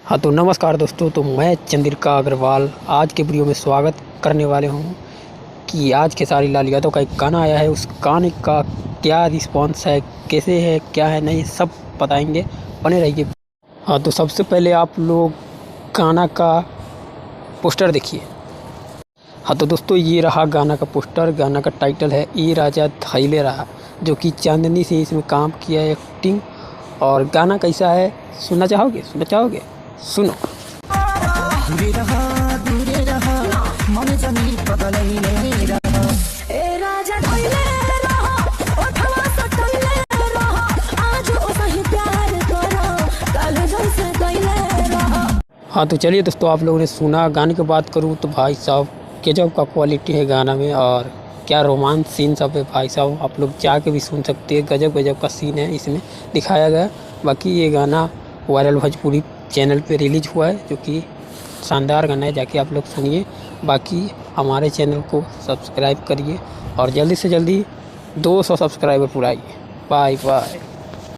हाँ तो नमस्कार दोस्तों, तो मैं चंद्रिका अग्रवाल आज के वीडियो में स्वागत करने वाले हूँ कि आज खेसारी लाल यादव का एक गाना आया है। उस गाने का क्या रिस्पांस है, कैसे है, क्या है, नहीं, सब बताएंगे, बने रहिए। हाँ तो सबसे पहले आप लोग गाना का पोस्टर देखिए। हाँ तो दोस्तों ये रहा गाना का पोस्टर। गाना का टाइटल है ए राजा धइले रहा, जो कि चांदनी से इसमें काम किया है, एक्टिंग। और गाना कैसा है सुनना चाहोगे? सुनो। हाँ तो चलिए दोस्तों, आप लोगों ने सुना। गाने की बात करूँ तो भाई साहब गजब का क्वालिटी है गाना में, और क्या रोमांस सीन सब है भाई साहब, आप लोग जाके भी सुन सकते हैं। गजब का सीन है इसमें दिखाया गया। बाकी ये गाना वायरल भोजपुरी चैनल पे रिलीज हुआ है, जो कि शानदार गाना है, जाके आप लोग सुनिए। बाकी हमारे चैनल को सब्सक्राइब करिए और जल्दी से जल्दी 200 सब्सक्राइबर पुराइए। Bye bye.